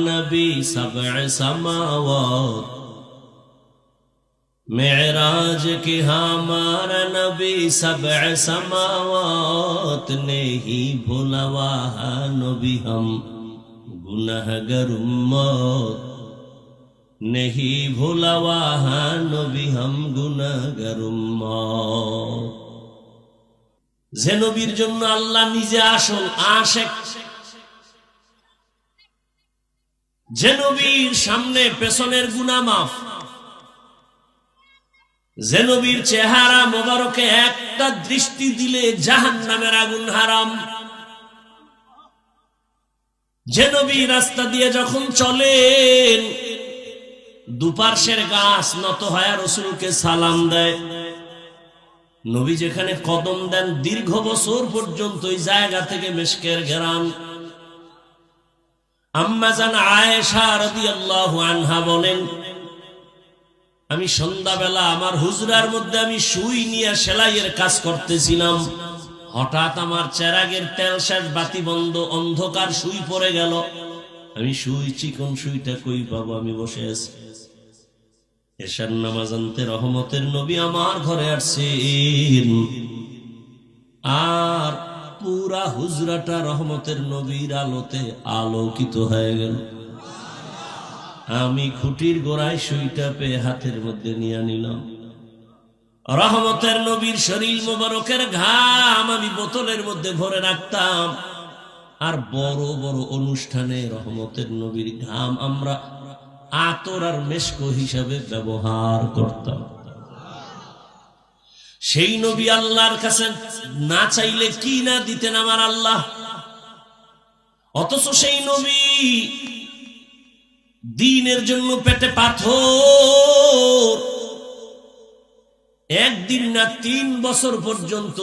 নবী सबअ समावात मेराज की हमारा नबी सबअ समावात नहीं भुलवा नबी हम गुनहगार उम्मत नहीं भुलवा नबी हम गुनहगार उम्मत যে নবীর জন্য আল্লাহ নিজে আসল আশিক যে নবীর সামনে পেছনের গুনাহ মাফ যে নবীর চেহারা মোবারকে একটা দৃষ্টি দিলে জাহান্নামের আগুন হারাম যে নবী রাস্তা দিয়ে যখন চলেন দুপার্শ্বের গাছ নত হয় রাসূলকে সালাম দেয় নবী যেখানে কদম দেন দীর্ঘ বছর পর্যন্ত ওই জায়গা থেকে মিশকের ঘেরান আম্মা জান আয়েশা রাদিয়াল্লাহু আনহা বলেন আমি সন্ধ্যাবেলা আমার হুজরার মধ্যে আমি সুই নিয়ে সেলাইয়ের কাজ করতেছিলাম হঠাৎ আমার চেরাগের তেল শেষ বাতি বন্ধ অন্ধকার সুই পড়ে গেল আমি সুই চিকন সুইটা কই পাবো আমি বসে আছি এশার নামাজ আনতে রহমতের নবী আমার ঘরে আসছেন আর পুরা হুজরাটা রহমতের নবীর আলোতে আলোকিত হয়ে গেল আমি খুঁটির গোড়ায় সুইটা পেয়ে হাতের মধ্যে নিয়ে নিলাম রহমতের নবীর শরীর মোবারকের ঘাম আমি বোতলের মধ্যে ভরে রাখতাম আর বড় বড় অনুষ্ঠানে রহমতের নবীর ঘাম আমরা আতর আর মেশক হিসাবে ব্যবহার করতাম সেই নবী আল্লাহর কাছে না চাইলে কি না দিতেন আমার আল্লাহ অথচ সেই নবী দ্বীনের জন্য পেটে পাথর একদিন না 3 বছর পর্যন্ত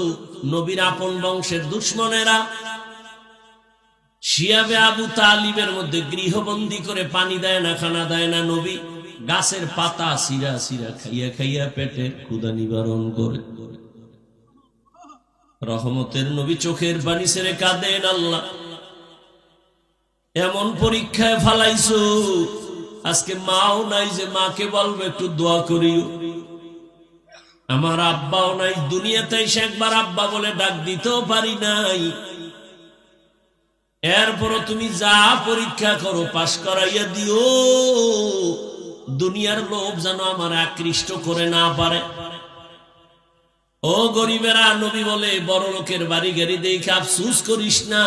নবীর আপন বংশের দুশমনেরা শিয়াবে আবু তালিবের মধ্যে গৃহবন্দী করে পানি দেয় না খানা দেয় না নবী গাছের পাতা সিরা সিরা খাইয়া খাইয়া পেটে ক্ষুধা নিবারণ করে রহমতের নবী চোখের পানি ছেড়ে কাঁদেন আল্লাহ এমন পরীক্ষায় ফালাইছো আজকে মাও নাই যে মাকে বলবে একটু দোয়া করিও আমার আব্বাও নাই দুনিয়াতে এসে একবার আব্বা বলে ডাক দিতেও পারি নাই এরপরও তুমি যা পরীক্ষা করো পাশ করাইয়া দিও দুনিয়ার লোভ যেন আমার আকৃষ্ট করে না পারে ও গরিবেরা নবী বলে বড় লোকের বাড়ি গাড়ি দেখে আফসোস করিস না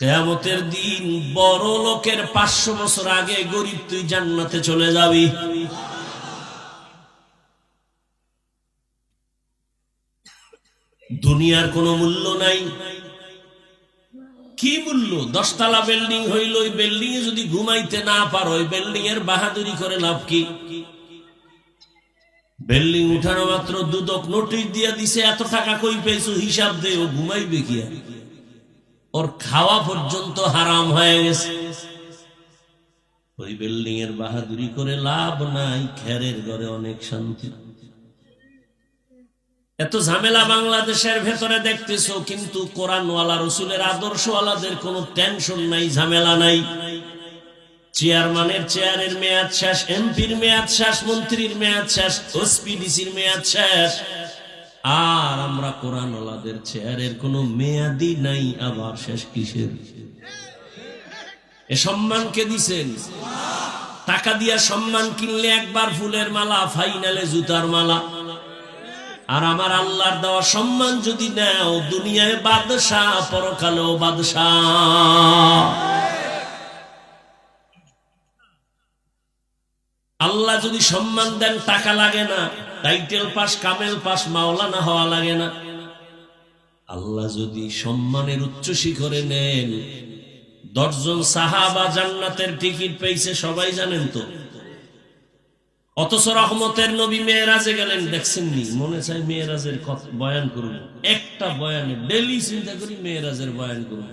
কিয়ামতের দিন বড় লোকের 500 বছর আগে গরিব তুই জান্নাতে চলে যাবি দুনিয়ার কোনো মূল্য নাই কি মূল্য 10 তলা বিল্ডিং হইল ওই বিল্ডিং এ যদি ঘুমাইতে না পারো ওই বিল্ডিং এর বাহাদুরি করে লাভ কি বিল্ডিং উঠানো মাত্র দুদক নোটিশ দিয়া দিছে এত টাকা কই পেয়েছো হিসাব দে ও ঘুমাইবে কি আর ওর খাওয়া পর্যন্ত হারাম হয়ে গেছে ওই বিল্ডিং এর বাহাদুরি করে লাভ নাই খেরের ঘরে অনেক শান্তি এত ঝামেলা বাংলাদেশের ভেতরে দেখতেছো কিন্তু কোরআনওয়ালা রাসূলের আদর্শওয়ালাদের কোনো টেনশন নাই ঝামেলা নাই চেয়ারম্যানের চেয়ারের মেয়াদ শেষ এমপির মেয়াদ শেষ মন্ত্রীর মেয়াদ শেষ ওসপিডিসির মেয়াদ শেষ আর আমরা কোরআনওয়ালাদের চেয়ারের কোনো মেয়াদই নাই আবার শেষ কিসের এ সম্মান কে দিবেন টাকা দিয়া সম্মান কিনলে একবার ফুলের মালা ফাইনালে জুতার মালা আর আমার আল্লাহর দেওয়া সম্মান যদি নাও দুনিয়ায় বাদশাহ পরকালেও বাদশাহ আল্লাহ যদি সম্মান দেন টাকা লাগে না টাইটেল পাস কামেল পাস মাওলানা হওয়া লাগে না আল্লাহ যদি সম্মানের উচ্চ শিখরে নেন 10 জন সাহাবা জান্নাতের টিকিট পেয়েছে সবাই জানেন তো অথচ রহমতের নবী মেরাজে গেলেন দেখছেন নি মনে চাই মেরাজের বয়ান করুন একটা বয়ানে ডেইলি চিন্তা করি মেরাজের বয়ান করুন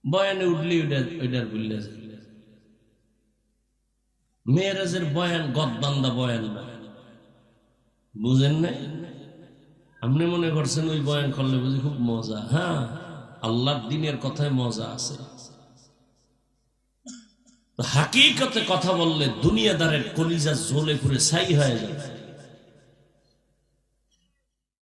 বয়ানে উঠলি ওইটার বললে মেরাজের বয়ান গদবান্দা বয়ান না বুঝেন না আপনি মনে করছেন ওই বয়ান করলে বুঝি খুব মজা হ্যাঁ আল্লাহর দ্বীনের কথায় মজা আছে। হাকিকতে কথা বললে দুনিয়াদারের কলিজা জ্বলে পুড়ে ছাই হয়ে যাবে।